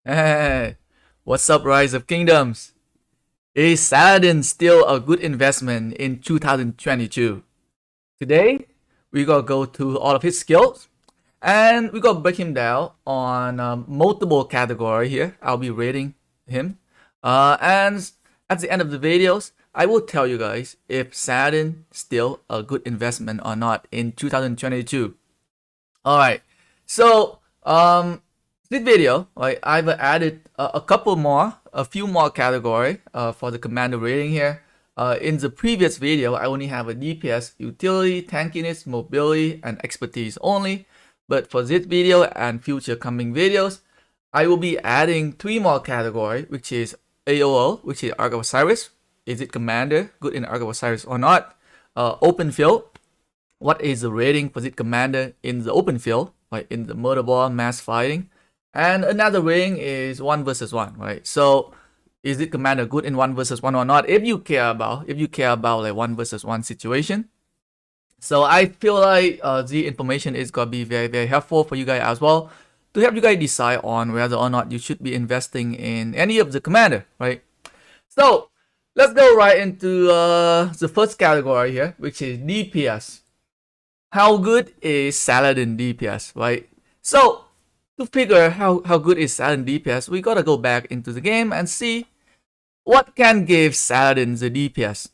Hey, what's up, Rise of Kingdoms? Is Saladin still a good investment in 2022? Today, we gonna go through all of his skills and we gonna break him down on multiple category here. I'll be rating him. And at the end of the videos, I will tell you guys if Saladin still a good investment or not in 2022. Alright, so this video, right, I've added a few more category for the commander rating here. In the previous video, I only have a DPS, utility, tankiness, mobility, and expertise only. But for this video and future coming videos, I will be adding 3 more category, which is AOO, which is Ark of Osiris. Is it commander good in Ark of Osiris or not? Open field. What is the rating for this commander in the open field, right? In the murderball mass fighting. And another rating is 1 versus 1, right? So is it commander good in 1 versus 1 or not? If you care about like 1 versus 1 situation. So I feel like the information is gonna be very, very helpful for you guys as well to help you guys decide on whether or not you should be investing in any of the commander, right? So let's go right into the first category here, which is DPS. How good is Saladin DPS, right? So to figure how good is Saladin DPS, we gotta go back into the game and see what can give Saladin the DPS.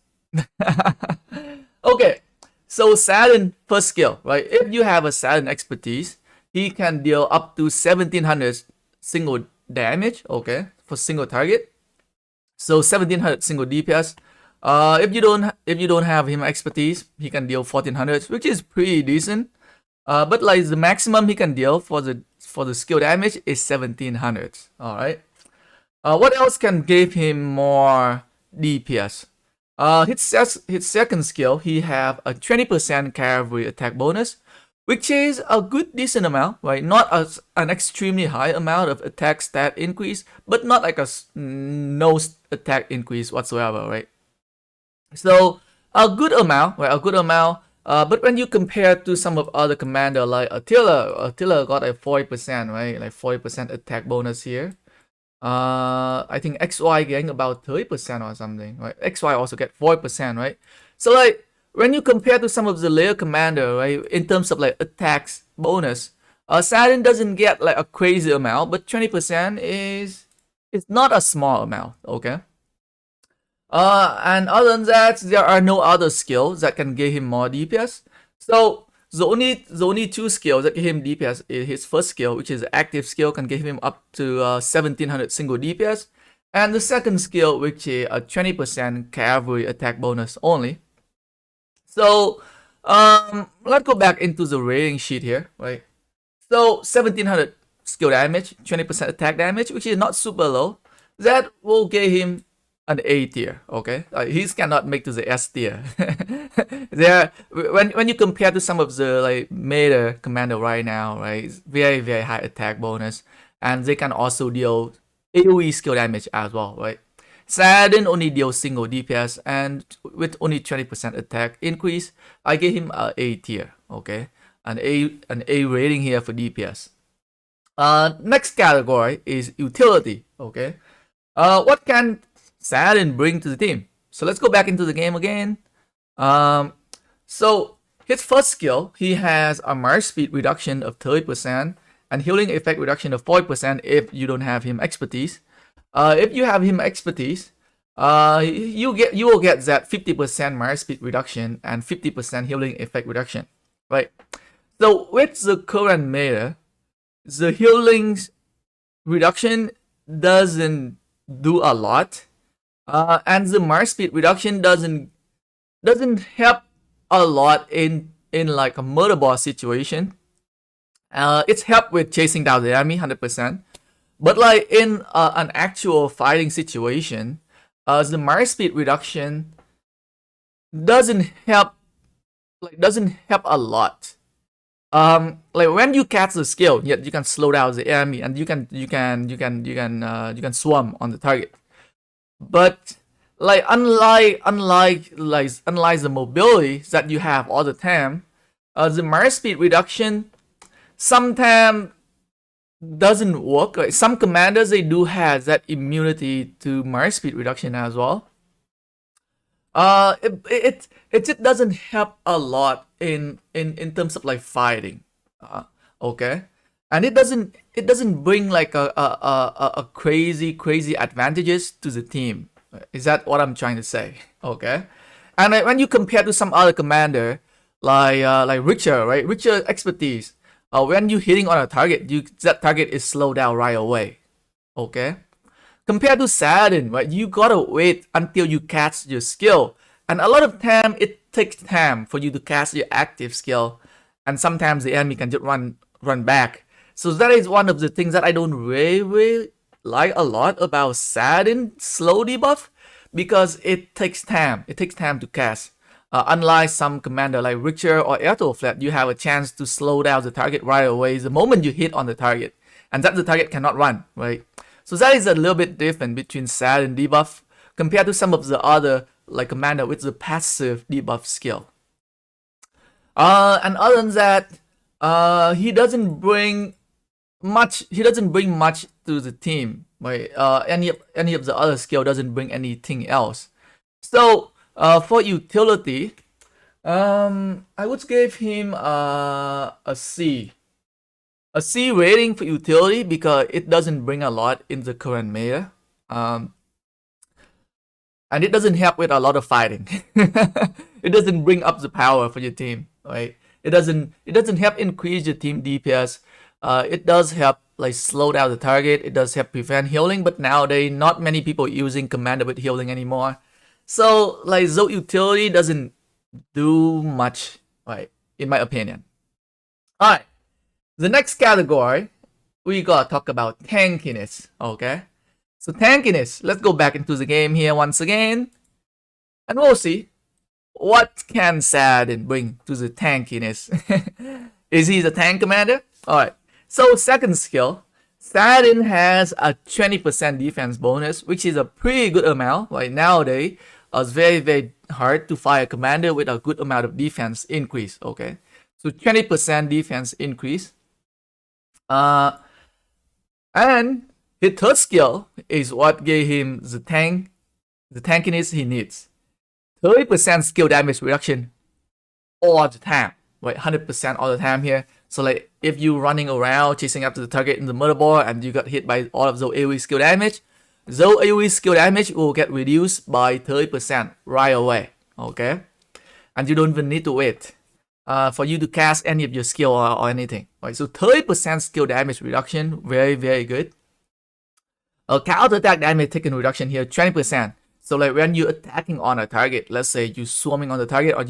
Okay, so Saladin first skill, right? If you have a Saladin expertise, he can deal up to 1700 single damage, okay, for single target. So 1700 single DPS. If you don't have him expertise, he can deal 1400, which is pretty decent. But like the maximum he can deal for the skill damage is 1700. All right. What else can give him more DPS? His second skill, he have a 20% cavalry attack bonus, which is a good decent amount, right? Not an extremely high amount of attack stat increase, but not like a no attack increase whatsoever, right? So a good amount, right? A good amount. But when you compare to some of other commander like Attila got a 40%, right? Like 40% attack bonus here. I think XY getting about 30% or something, right? XY also get 40%, right? So like when you compare to some of the layer commander, right, in terms of like attacks bonus, Saladin doesn't get like a crazy amount, but 20% is not a small amount, okay? And other than that, there are no other skills that can give him more DPS. So the only 2 skills that give him DPS is his first skill, which is active skill, can give him up to 1700 single DPS, and the second skill, which is a 20% cavalry attack bonus only. So let's go back into the rating sheet here, right? So 1700 skill damage, 20% attack damage, which is not super low. That will give him an A tier, okay? He cannot make to the S tier. There, when you compare to some of the like meta commander right now, right, it's very, very high attack bonus, and they can also deal AoE skill damage as well, right? Saladin only deals single DPS, and with only 20% attack increase, I gave him a A tier, okay? An A rating here for DPS. Next category is utility, okay? What can Saladin bring to the team? So let's go back into the game again. So his first skill, he has a march speed reduction of 30% and healing effect reduction of 40% if you don't have him expertise. If you have him expertise, you will get that 50% march speed reduction and 50% healing effect reduction, right? So with the current meta, the healing reduction doesn't do a lot. And the march speed reduction doesn't help a lot in like a murder boss situation. It's help with chasing down the enemy 100%, but like in an actual fighting situation, the march speed reduction doesn't help a lot. Like when you cast the skill, yet you can slow down the enemy and you can swarm on the target. But like unlike the mobility that you have all the time, the march speed reduction sometimes doesn't work. Right? Some commanders, they do have that immunity to march speed reduction as well. It doesn't help a lot in terms of like fighting. Okay, and it doesn't bring like a crazy advantages to the team. Is that what I'm trying to say? Okay, and when you compare to some other commander like Richard, right? Richard expertise. When you hitting on a target, that target is slowed down right away. Okay. Compared to Saladin, right? You gotta wait until you cast your skill, and a lot of time it takes time for you to cast your active skill, and sometimes the enemy can just run back. So that is one of the things that I don't really like a lot about Saladin slow debuff, because it takes time. It takes time to cast. Unlike some commander like Richard or Flat, you have a chance to slow down the target right away the moment you hit on the target, and that the target cannot run, right? So that is a little bit different between Saladin debuff compared to some of the other like commander with the passive debuff skill. And other than that, he doesn't bring much. He doesn't bring much to the team. Right? Any of the other skill doesn't bring anything else. So for utility, I would give him a C. A C rating for utility because it doesn't bring a lot in the current meta. And it doesn't help with a lot of fighting. It doesn't bring up the power for your team, right? It doesn't help increase your team DPS. It does help like slow down the target. It does help prevent healing, but nowadays not many people using commander with healing anymore. So like Zoe utility doesn't do much, right? In my opinion. Alright. The next category, we gotta talk about tankiness, okay? So tankiness, let's go back into the game here once again, and we'll see what can Saladin bring to the tankiness. Is he the tank commander? Alright, so second skill, Saladin has a 20% defense bonus, which is a pretty good amount. Right nowadays, it's very hard to find a commander with a good amount of defense increase, okay? So 20% defense increase. And his third skill is what gave him the tankiness he needs. 30% skill damage reduction all the time, right? 100% all the time here. So like if you running around chasing after the target in the motherboard and you got hit by all of those AoE skill damage, those AoE skill damage will get reduced by 30% right away, okay? And you don't even need to wait for you to cast any of your skill or anything, right? So 30% skill damage reduction, very good. Counter attack damage taken reduction here, 20%. So like when you're attacking on a target, let's say you swarming on the target or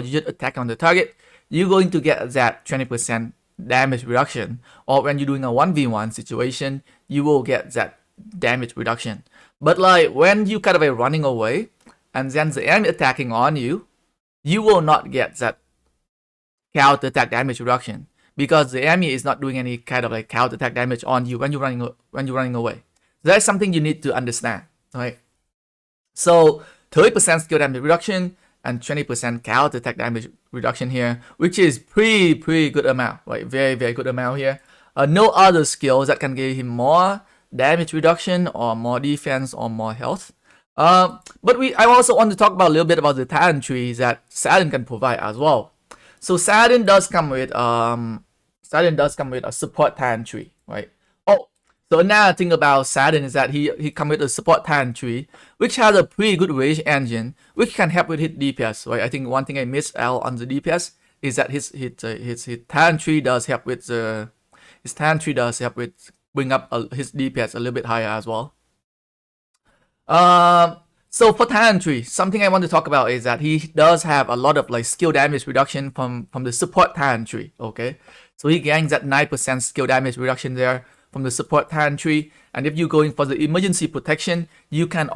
you just attack on the target, you're going to get that 20% damage reduction. Or when you're doing a 1v1 situation, you will get that damage reduction. But like when you kind of like running away and then the enemy attacking on you, you will not get that counter attack damage reduction because the enemy is not doing any kind of like counter attack damage on you when you're running away. That's something you need to understand, right? So 30% skill damage reduction and 20% counter attack damage reduction here, which is pretty good amount, right? Very good amount here. No other skills that can give him more damage reduction or more defense or more health. But I also want to talk about a little bit about the talent trees that Saladin can provide as well. So Saladin does come with a support talent tree, right? Oh, so another thing about Saladin is that he comes with a support talent tree, which has a pretty good rage engine, which can help with his DPS, right? I think one thing I missed out on the DPS is that his talent tree does help with bring up his DPS a little bit higher as well. So for talent tree, something I want to talk about is that he does have a lot of like skill damage reduction from the support talent tree. Okay, so he gains that 9% skill damage reduction there from the support talent tree. And if you're going for the emergency protection, you can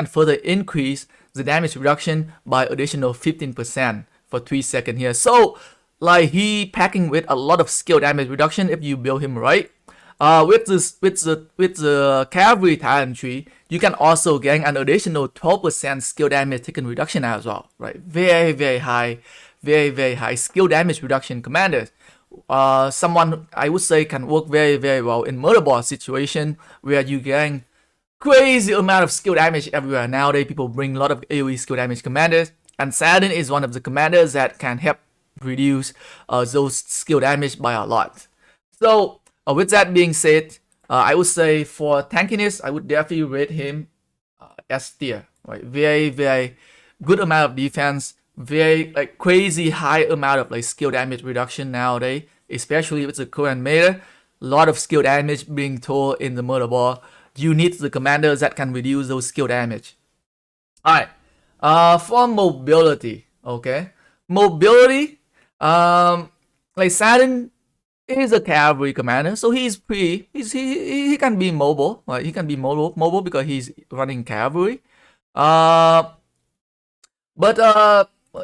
further increase the damage reduction by additional 15% for 3 seconds here. So like he packing with a lot of skill damage reduction if you build him right. With the cavalry talent tree, you can also gain an additional 12% skill damage taken reduction as well, right? Very high skill damage reduction commanders, someone I would say can work very very well in motherboard situation where you getting crazy amount of skill damage everywhere. Nowadays people bring a lot of AoE skill damage commanders, and Saladin is one of the commanders that can help reduce those skill damage by a lot. So with that being said, I would say for Tankiness, I would definitely rate him S tier. Right, very very good amount of defense, very like crazy high amount of like skill damage reduction nowadays, especially with the current meta. A lot of skill damage being told in the motherboard. You need the commanders that can reduce those skill damage. Alright. For mobility, okay. Mobility, like Saladin is a cavalry commander, so he can be mobile. Right? He can be mobile because he's running cavalry. But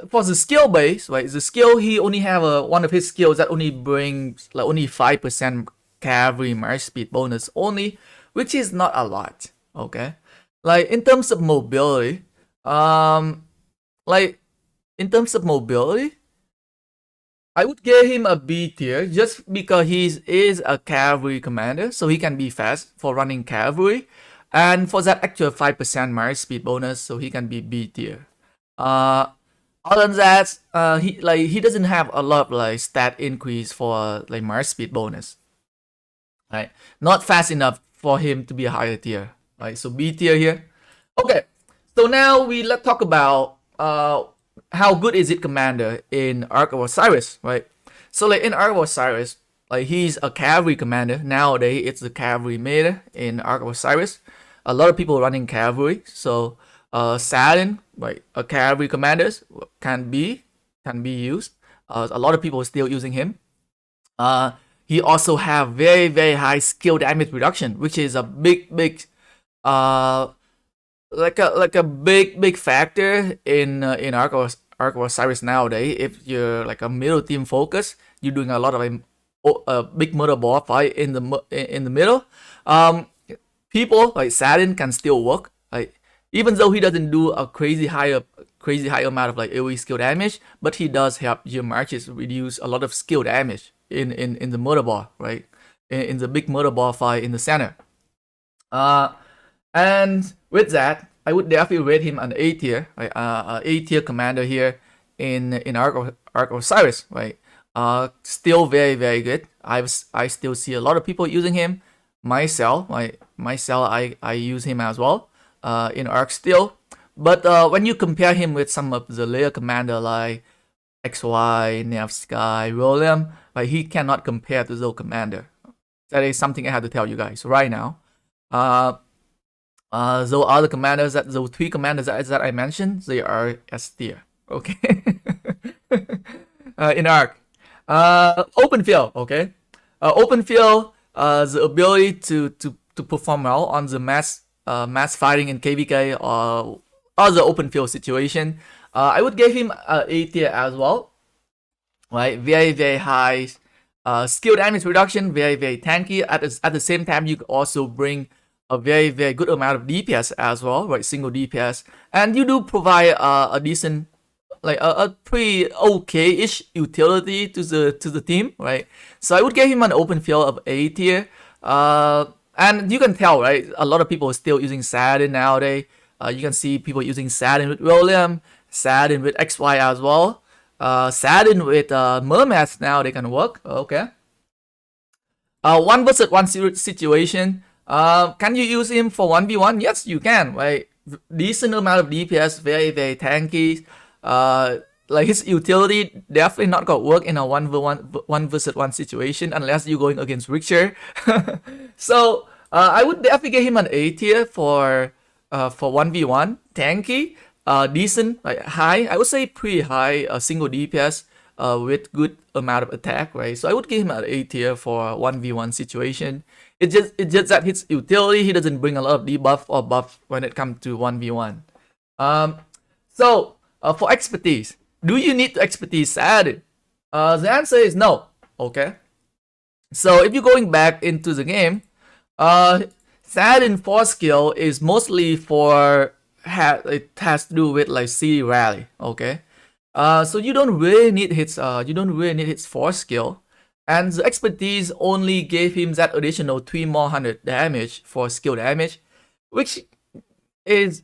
for the skill base, right? The skill, he only have one of his skills that only brings like only 5% cavalry march speed bonus only, which is not a lot. Okay, like in terms of mobility, like in terms of mobility, I would give him a B tier just because he is a cavalry commander, so he can be fast for running cavalry, and for that actual 5% march speed bonus, so he can be B tier. Other than that, he doesn't have a lot of like stat increase for like march speed bonus. Right, not fast enough for him to be a higher tier. Right, so B tier here. Okay, so now let's talk about how good is it commander in Ark of Osiris, right? So like in Ark of Osiris, like he's a cavalry commander. Nowadays, it's the cavalry meta in Ark of Osiris. A lot of people running cavalry, so Saladin, right, a cavalry commanders can be used. A lot of people are still using him. He also have very very high skill damage reduction, which is a big like a big factor in Ark of Osiris nowadays. If you're like a middle team focus, you're doing a lot of big motherboard fight in the middle. People like Saladin can still work. Like even though he doesn't do a crazy high amount of like AoE skill damage, but he does help your marches reduce a lot of skill damage in the motherboard, right? In the big motherboard fight in the center. And with that, I would definitely rate him an A tier, right? A tier commander here in Ark of Osiris, right? Still very very good. I still see a lot of people using him. Myself, I use him as well in Ark still. But when you compare him with some of the layer commander like XY, Nevsky, Rolem, like he cannot compare to those commander. That is something I have to tell you guys right now. Those other commanders, those three commanders that I mentioned, they are S tier. Okay. In Ark, open field. Okay. Open field, the ability to perform well on the mass fighting in KvK or other open field situation. I would give him A tier as well. Right, very very high skill damage reduction, very very tanky. At the same time, you could also bring a very very good amount of DPS as well, right? Single DPS, and you do provide a decent, like a pretty okay-ish utility to the team, right? So I would give him an open field of A tier. And you can tell, right? A lot of people are still using Saladin nowadays. You can see people using Saladin with William, Saladin with XY as well. Saladin with Mermaids now they can work. Okay. 1 versus 1 situation. Can you use him for 1v1? Yes, you can. Right. Decent amount of DPS, very very tanky. Like his utility definitely not gonna work in a 1 versus 1 situation unless you're going against Richter. So I would definitely give him an A tier for 1v1. Tanky, decent, like high. I would say pretty high single DPS with good amount of attack, right? So I would give him an A tier for 1v1 situation. It's just that his utility, he doesn't bring a lot of debuff or buff when it comes to 1v1. So for expertise, do you need to expertise Saladin? The answer is no. Okay. So if you're going back into the game, Saladin 4 skill is mostly for it has to do with like city rally. Okay. So you don't really need his 4 skill. And the expertise only gave him that additional 300 damage for skill damage, which is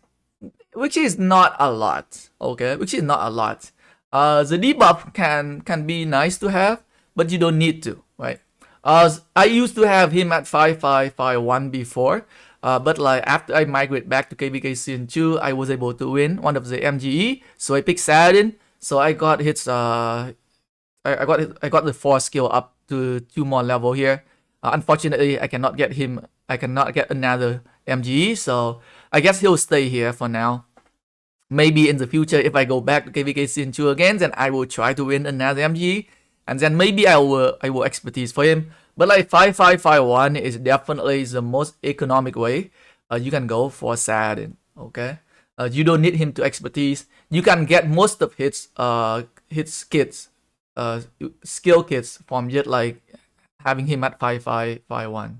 not a lot. Okay, which is not a lot. The debuff can be nice to have, but you don't need to, right? I used to have him at 5551 before, but like after I migrate back to KvK Season 2, I was able to win one of the MGE, so I picked Saladin. So I got his I got the 4 skill up to 2 more level here. Unfortunately, I cannot get him. I cannot get another MGE, so I guess he'll stay here for now. Maybe in the future, if I go back to KvK Season 2 again, then I will try to win another MGE, and then maybe I will expertise for him. But like 5551 is definitely the most economic way you can go for Saladin. Okay, you don't need him to expertise. You can get most of his kits, skill kits from just like having him at 5551.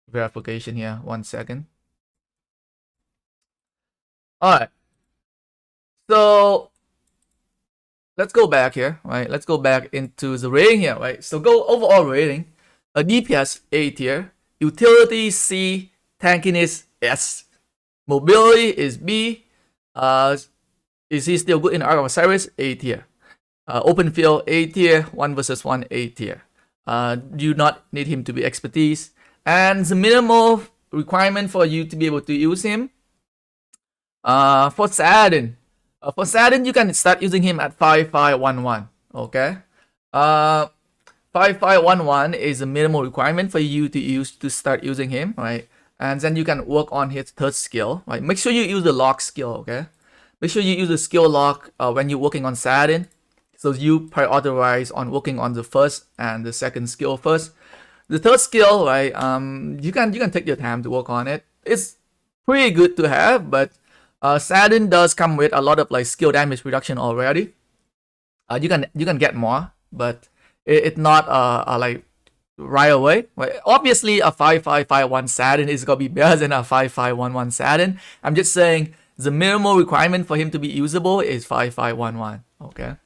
Verification here. 1 second. Alright. So let's go back here, right? Let's go back into the rating here, right? So go overall rating. A DPS A tier, utility C, tankiness S, mobility is B. Is he still good in Ark of Osiris? A tier. Open field A tier, 1 versus 1 A tier. Do not need him to be expertise. And the minimal requirement for you to be able to use him, for Saladin, you can start using him at 5511. Okay, 5511 is a minimal requirement for you to start using him, right? And then you can work on his third skill, right? Make sure you use the lock skill. Okay, make sure you use the skill lock when you're working on Saladin, so you prioritize on working on the first and the second skill first. The third skill, right? You can take your time to work on it. It's pretty good to have, but Saladin does come with a lot of like skill damage reduction already. You can get more, but it's not like right away. Right? Obviously, a 5551 Saladin is gonna be better than a 5511 Saladin. I'm just saying the minimal requirement for him to be usable is 5511. Okay.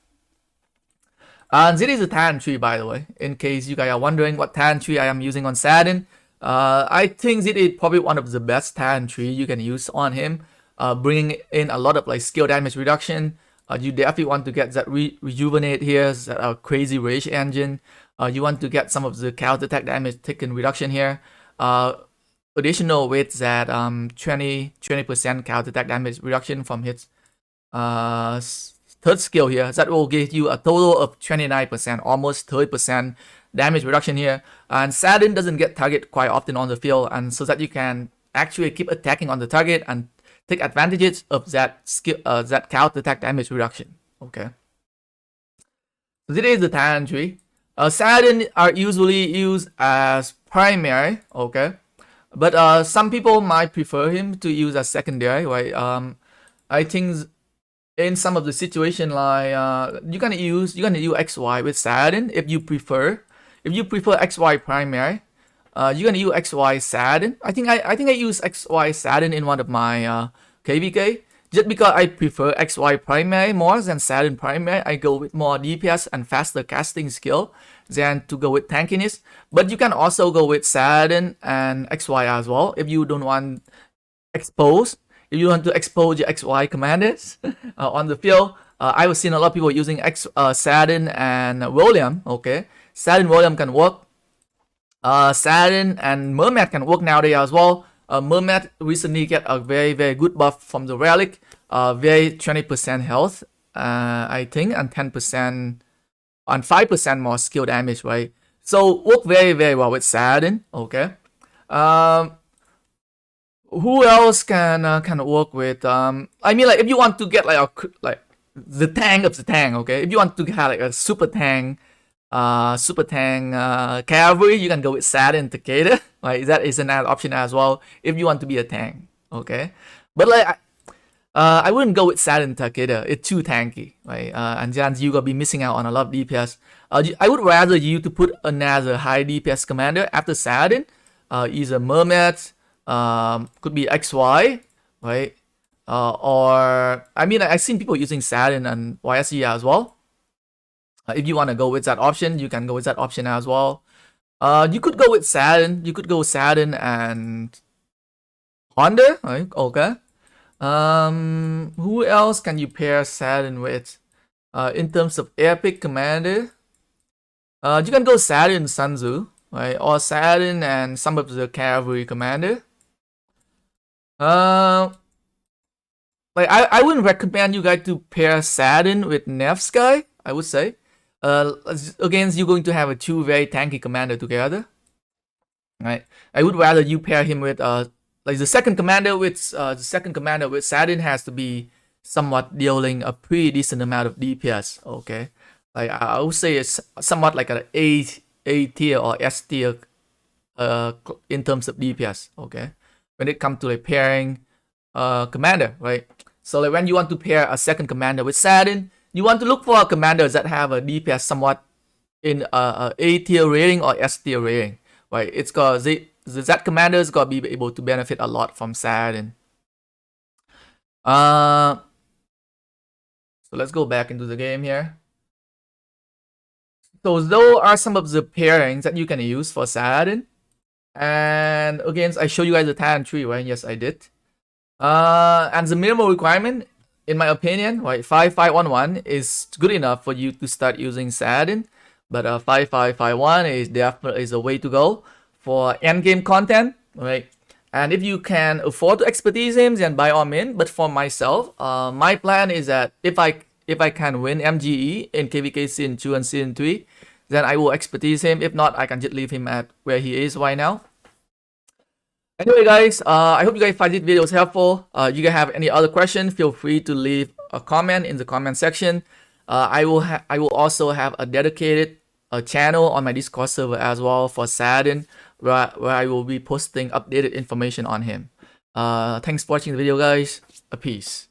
And this is a talent tree, by the way, in case you guys are wondering what talent tree I am using on Saladin. I think this is probably one of the best talent tree you can use on him, bringing in a lot of like skill damage reduction. You definitely want to get that rejuvenate here, that crazy rage engine. You want to get some of the counter attack damage taken reduction here. Additional with that 20% counter attack damage reduction from his third skill here, that will give you a total of 29%, almost 30% damage reduction here. And Saladin doesn't get target quite often on the field, and so that you can actually keep attacking on the target and take advantages of that skill, that counter attack damage reduction. Okay. So this is the talent tree. Saladin are usually used as primary. Okay, but some people might prefer him to use as secondary. Right. I think in some of the situation, like you can use XY with Saladin if you prefer. If you prefer XY primary, you can use XY Saladin. I think I use XY Saladin in one of my KvK, just because I prefer XY primary more than Saladin primary. I go with more DPS and faster casting skill than to go with tankiness. But you can also go with Saladin and XY as well if you don't want expose. If you want to expose your XY commanders on the field. I was seeing a lot of people using Saladin and William. Okay, Saladin William can work. Saladin and Mermaid can work nowadays as well. Mermaid recently get a very good buff from the relic. Very 20% health, I think, and 10% and 5% more skill damage, right? So work very well with Saladin. Okay. Who else can work with? I mean, like if you want to get like the tank of the tank, okay. If you want to have like a super tank cavalry, you can go with Saladin Takeda. Like that is another option as well if you want to be a tank, okay. But like I wouldn't go with Saladin Takeda. It's too tanky, right? And then you gonna be missing out on a lot of DPS. I would rather you to put another high DPS commander after Saladin. Either Mermaid, could be XY, right? Or I mean, I've seen people using Saladin and YSE as well. If you want to go with that option, you can go with that option as well. You could go with Saladin. You could go Saladin and Honda. Right? Okay. Who else can you pair Saladin with? In terms of epic commander, you can go Saladin and Sun Tzu, right? Or Saladin and some of the cavalry commander. Like I wouldn't recommend you guys to pair Saladin with Nevsky, I would say. Again, you're going to have a two very tanky commander together, right? I would rather you pair him with like the second commander with Saladin has to be somewhat dealing a pretty decent amount of DPS. Okay, like I would say it's somewhat like an A tier or S tier in terms of DPS. Okay, when it comes to like pairing commander, right? So like when you want to pair a second commander with Saladin, you want to look for commanders that have a DPS somewhat in A tier rating or S tier rating, right? It's cause that commander's gonna be able to benefit a lot from Saladin. So let's go back into the game here. So those are some of the pairings that you can use for Saladin. And again, I show you guys the talent tree, right? Yes, I did. And the minimum requirement, in my opinion, right, 5511 is good enough for you to start using Saladin. But 5551 is definitely a way to go for endgame content, right? And if you can afford to expertise him, then by all means. But for myself, my plan is that if I can win MGE in KvK Season 2 and Season 3, then I will expertise him. If not, I can just leave him at where he is right now. Anyway, guys, I hope you guys find this video helpful. You guys have any other questions, feel free to leave a comment in the comment section. I will also have a dedicated channel on my Discord server as well for Saladin, where I will be posting updated information on him. Thanks for watching the video, guys. Peace.